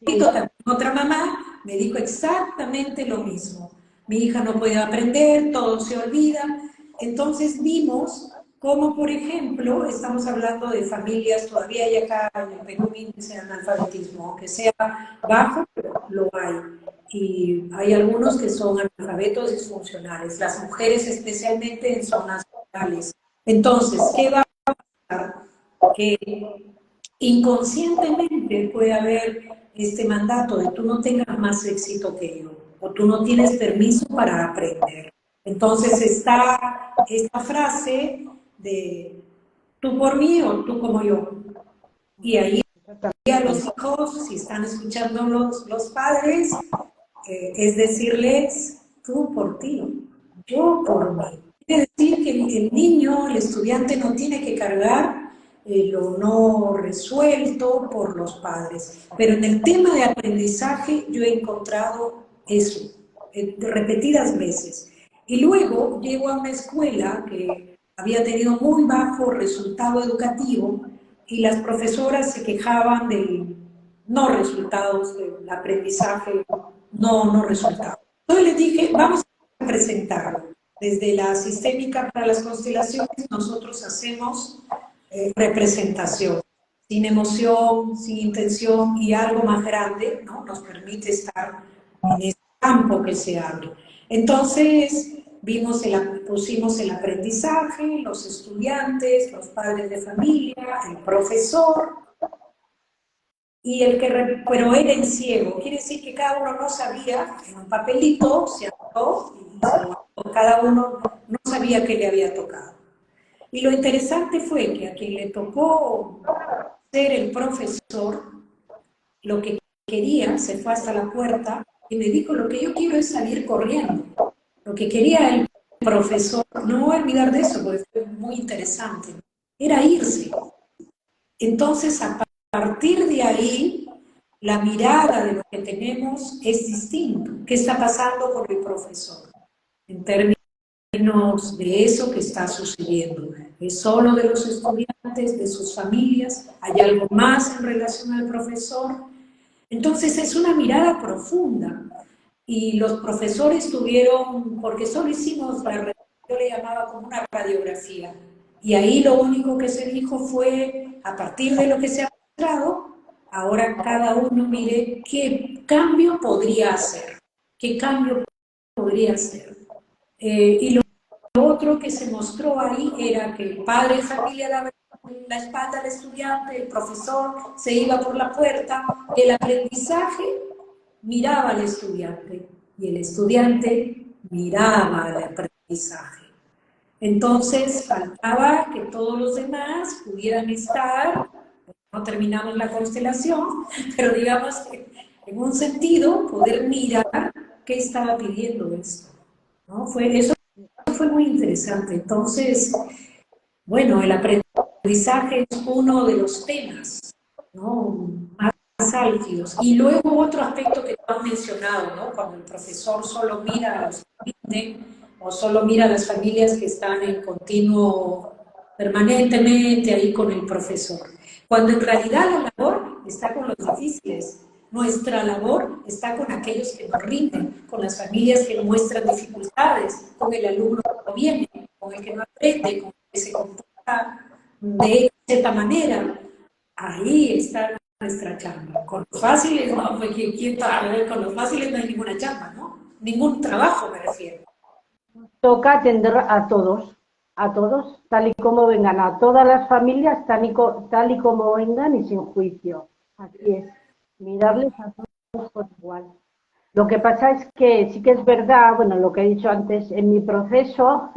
S2: Sí,
S1: también otra mamá me dijo exactamente lo mismo. Mi hija no puede aprender, todo se olvida. Entonces vimos cómo, por ejemplo, estamos hablando de familias, todavía hay acá en el Perú índice de analfabetismo, aunque sea bajo, pero lo hay. y hay algunos que son analfabetos disfuncionales, las mujeres especialmente en zonas rurales. Entonces, ¿qué va a pasar? Que inconscientemente puede haber este mandato de tú no tengas más éxito que yo, o tú no tienes permiso para aprender. Entonces está esta frase de tú por mí o tú como yo. Y ahí a los hijos, si están escuchando los padres, es decirles tú por ti, yo por mí. Quiere decir que el niño, el estudiante no tiene que cargar lo no resuelto por los padres. Pero en el tema de aprendizaje yo he encontrado eso, repetidas veces. Y luego llego a una escuela que había tenido muy bajo resultado educativo y las profesoras se quejaban del no resultados del aprendizaje, no resultados. Entonces les dije, vamos a presentarlo. Desde la sistémica para las constelaciones nosotros hacemos representación, sin emoción, sin intención y algo más grande, ¿no? Nos permite estar en ese campo que se abre. Entonces, pusimos el aprendizaje, los estudiantes, los padres de familia, el profesor, y pero era en ciego, quiere decir que cada uno no sabía, en un papelito se anotó y cada uno no sabía qué le había tocado. Y lo interesante fue que a quien le tocó ser el profesor, lo que quería, se fue hasta la puerta y me dijo, lo que yo quiero es salir corriendo. Lo que quería el profesor, no me voy a olvidar de eso porque fue muy interesante, era irse. Entonces, a partir de ahí, la mirada de lo que tenemos es distinto. ¿Qué está pasando con el profesor? En términos de eso que está sucediendo. ¿Es solo de los estudiantes, de sus familias? ¿Hay algo más en relación al profesor? Entonces, es una mirada profunda. Y los profesores tuvieron, porque solo hicimos yo le llamaba como una radiografía. Y ahí lo único que se dijo fue, a partir de lo que se ha mostrado, ahora cada uno mire qué cambio podría hacer, qué cambio podría hacer. Y lo otro que se mostró ahí era que el padre de familia daba la espalda al estudiante, el profesor se iba por la puerta, el aprendizaje miraba al estudiante y el estudiante miraba al aprendizaje. Entonces faltaba que todos los demás pudieran estar, no terminamos la constelación, pero digamos que en un sentido poder mirar qué estaba pidiendo esto, ¿no? Eso fue muy interesante. Entonces, bueno, el aprendizaje es uno de los temas, ¿no?, más álgidos. Y luego otro aspecto que tú has mencionado, ¿no?, cuando el profesor solo mira a los que aprenden o solo mira a las familias que están en continuo, permanentemente ahí con el profesor. Cuando en realidad la labor está con los difíciles. Nuestra labor está con aquellos que no rinden, con las familias que muestran dificultades, con el alumno que no viene, con el que no aprende, con el que se comporta de cierta manera. Ahí está nuestra chamba. Con los fáciles, no, pues ¿quién con los fáciles no hay ninguna chamba, ¿no? Ningún trabajo, me refiero.
S2: Toca atender a todos, tal y como vengan, a todas las familias, tal y como vengan y sin juicio. Así es, mirarles a todos por igual. Lo que pasa es que sí que es verdad, bueno, lo que he dicho antes, en mi proceso,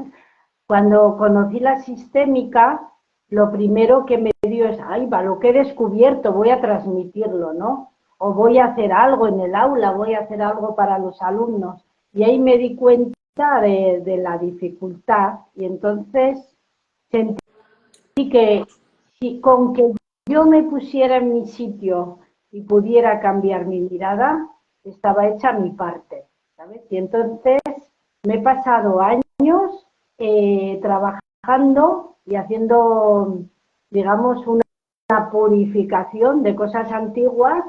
S2: cuando conocí la sistémica, lo primero que me dio es, ay, va, lo que he descubierto, voy a transmitirlo, ¿no? O voy a hacer algo en el aula, voy a hacer algo para los alumnos. Y ahí me di cuenta de la dificultad y entonces sentí que con que yo me pusiera en mi sitio y pudiera cambiar mi mirada, estaba hecha mi parte, ¿sabes? Y entonces me he pasado años trabajando y haciendo, digamos, una purificación de cosas antiguas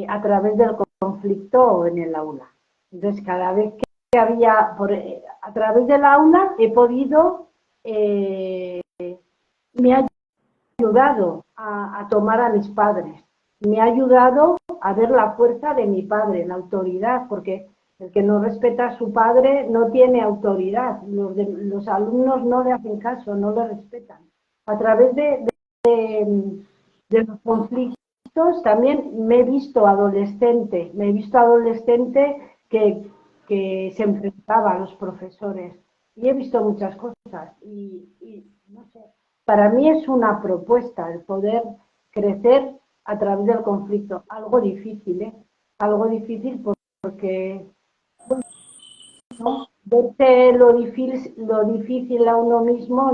S2: a través del conflicto en el aula. Entonces, cada vez que había, a través del aula he podido, me ha ayudado a tomar a mis padres, me ha ayudado a ver la fuerza de mi padre, la autoridad, porque el que no respeta a su padre no tiene autoridad. Los alumnos no le hacen caso, no le respetan. A través de los conflictos también me he visto adolescente que se enfrentaba a los profesores y he visto muchas cosas y no sé, para mí es una propuesta el poder crecer a través del conflicto, algo difícil, ¿eh? Algo difícil porque ¿no? Verse lo difícil a uno mismo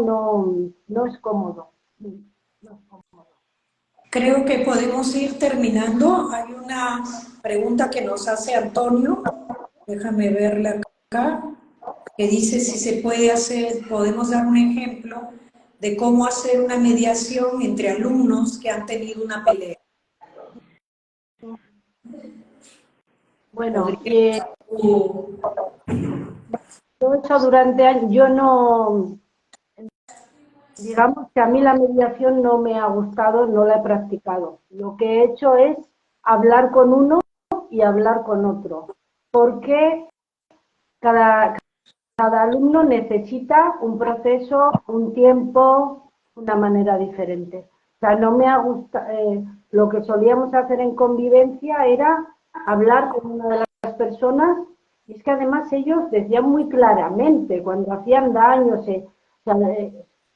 S2: no es cómodo. No es cómodo.
S1: Creo que podemos ir terminando. Hay una pregunta que nos hace Antonio, déjame verla acá, que dice si se puede hacer, podemos dar un ejemplo de cómo hacer una mediación entre alumnos que han tenido una pelea.
S2: Bueno,
S1: ¿Podría?
S2: yo he hecho durante años, yo no, digamos que a mí la mediación no me ha gustado, no la he practicado. Lo que he hecho es hablar con uno y hablar con otro, porque cada, cada alumno necesita un proceso, un tiempo, una manera diferente. O sea, no me ha gustado, lo que solíamos hacer en convivencia era hablar con una de las personas y es que además ellos decían muy claramente cuando hacían daño, o sea,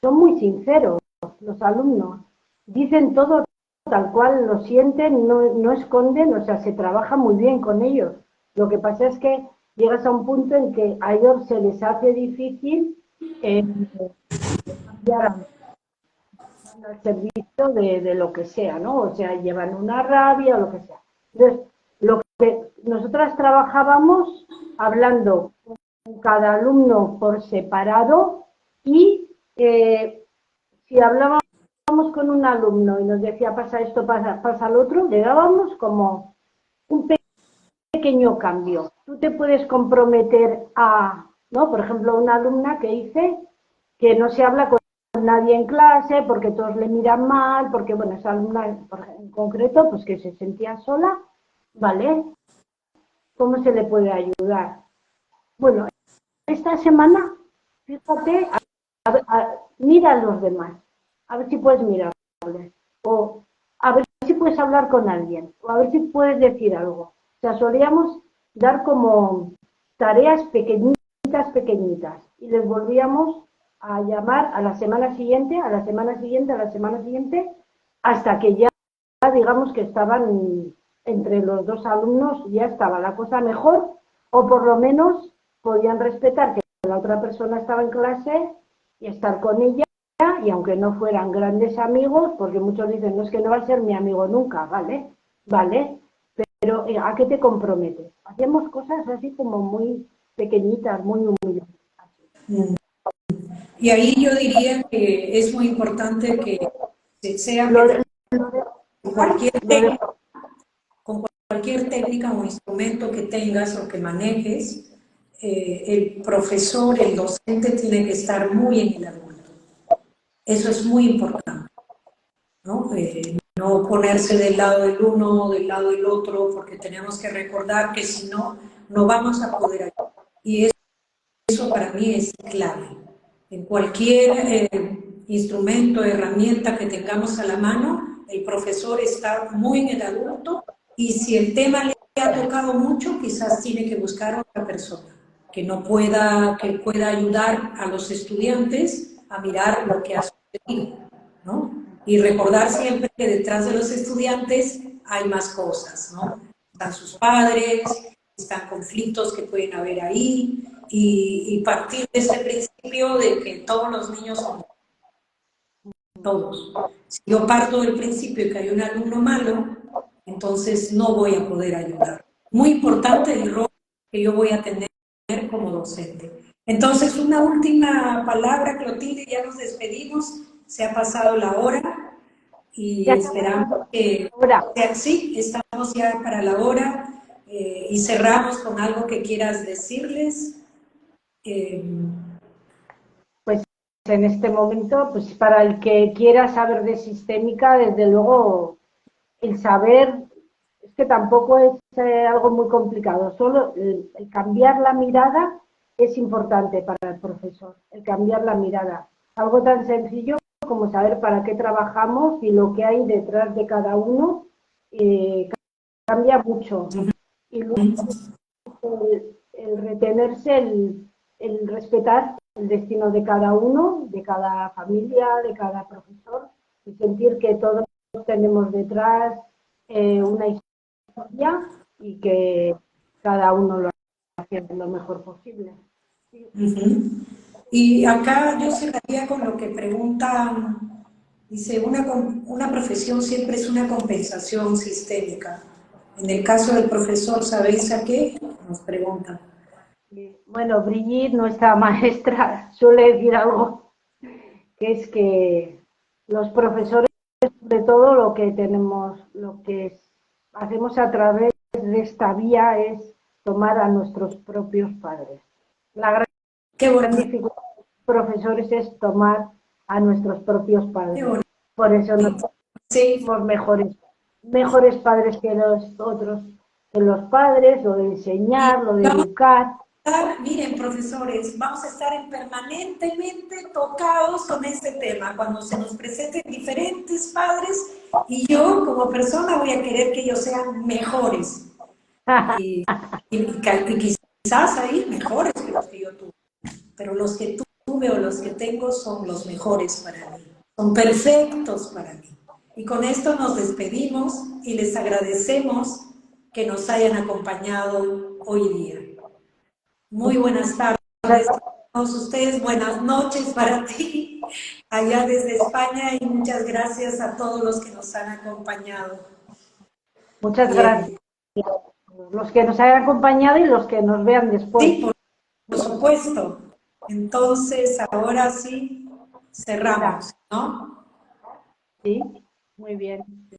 S2: son muy sinceros los alumnos, dicen todo tal cual lo sienten, no esconden, o sea, se trabaja muy bien con ellos. Lo que pasa es que llegas a un punto en que a ellos se les hace difícil eh, cambiar al servicio de lo que sea, ¿no? O sea, llevan una rabia o lo que sea. Entonces, lo que nosotras trabajábamos hablando con cada alumno por separado y si hablábamos con un alumno y nos decía pasa esto, pasa lo otro, le dábamos como un pequeño cambio. Tú te puedes comprometer a, ¿no? Por ejemplo, una alumna que dice que no se habla con nadie en clase porque todos le miran mal, porque, bueno, esa alumna en concreto, pues que se sentía sola, ¿vale? ¿Cómo se le puede ayudar? Bueno, esta semana, fíjate, mira a los demás, a ver si puedes mirarles, o a ver si puedes hablar con alguien, o a ver si puedes decir algo. O sea, solíamos dar como tareas pequeñitas, pequeñitas, y les volvíamos a llamar a la semana siguiente, a la semana siguiente, a la semana siguiente, hasta que ya, digamos que estaban entre los dos alumnos, ya estaba la cosa mejor, o por lo menos podían respetar que la otra persona estaba en clase y estar con ella, y aunque no fueran grandes amigos, porque muchos dicen, no es que no va a ser mi amigo nunca, ¿vale? ¿Vale? Pero ¿a qué te comprometes? Hacemos cosas así como muy pequeñitas, muy humildes.
S1: Y ahí yo diría que es muy importante que sea
S2: Lo,
S1: que
S2: de- lo de-
S1: cualquier
S2: lo de-
S1: técnica, con cualquier técnica o instrumento que tengas o que manejes, el profesor, el docente tiene que estar muy en el adulto. Eso es muy importante, ¿no? No ponerse del lado del uno o del lado del otro, porque tenemos que recordar que si no, no vamos a poder ayudar. Y eso para mí es clave. En cualquier instrumento, herramienta que tengamos a la mano, el profesor está muy en el adulto y si el tema le ha tocado mucho, quizás tiene que buscar a otra persona que pueda ayudar a los estudiantes a mirar lo que ha sucedido, ¿no? Y recordar siempre que detrás de los estudiantes hay más cosas, ¿no? Están sus padres, están conflictos que pueden haber ahí, y partir de ese principio de que todos los niños son todos. Si yo parto del principio de que hay un alumno malo, entonces no voy a poder ayudar. Muy importante el rol que yo voy a tener como docente. Entonces, una última palabra, Clotilde, ya nos despedimos, se ha pasado la hora y
S2: ya
S1: esperamos que
S2: ahora,
S1: sea así, estamos ya para la hora y cerramos con algo que quieras decirles. Eh,
S2: pues en este momento, pues para el que quiera saber de sistémica, desde luego, el saber, es que tampoco es algo muy complicado, solo el cambiar la mirada es importante para el profesor, el cambiar la mirada. Algo tan sencillo como saber para qué trabajamos y lo que hay detrás de cada uno cambia mucho. Y luego el retenerse, el respetar el destino de cada uno, de cada familia, de cada profesor, y sentir que todos tenemos detrás una historia y que cada uno lo hace lo mejor posible. Sí.
S1: Y acá yo cerraría con lo que preguntan, dice, una profesión siempre es una compensación sistémica. En el caso del profesor, ¿sabéis a qué? Nos preguntan.
S2: Bueno, Brigitte, nuestra maestra, suele decir algo, que es que los profesores, sobre todo lo que tenemos, lo que hacemos a través de esta vía es tomar a nuestros propios padres. La gran
S1: Qué bueno,
S2: dificultad de los profesores es tomar a nuestros propios
S1: qué
S2: padres.
S1: bueno.
S2: Por eso no
S1: Sí,
S2: somos mejores padres que los otros, que los padres, lo de
S1: y
S2: enseñar, lo de
S1: vamos
S2: educar.
S1: miren, profesores, vamos a estar permanentemente tocados con este tema. Cuando se nos presenten diferentes padres y yo como persona voy a querer que ellos sean mejores. Y quizás ahí mejores que los que yo tuve. Pero los que tuve o los que tengo son los mejores para mí. Son perfectos para mí. Y con esto nos despedimos y les agradecemos que nos hayan acompañado hoy día. Muy buenas tardes a todos ustedes, buenas noches para ti, allá desde España, y muchas gracias a todos los que nos han acompañado.
S2: Muchas
S1: Bien.
S2: gracias. Los que nos hayan acompañado y los que nos vean después.
S1: Sí, por supuesto. Entonces, ahora sí, cerramos, ¿no?
S2: Sí, muy bien.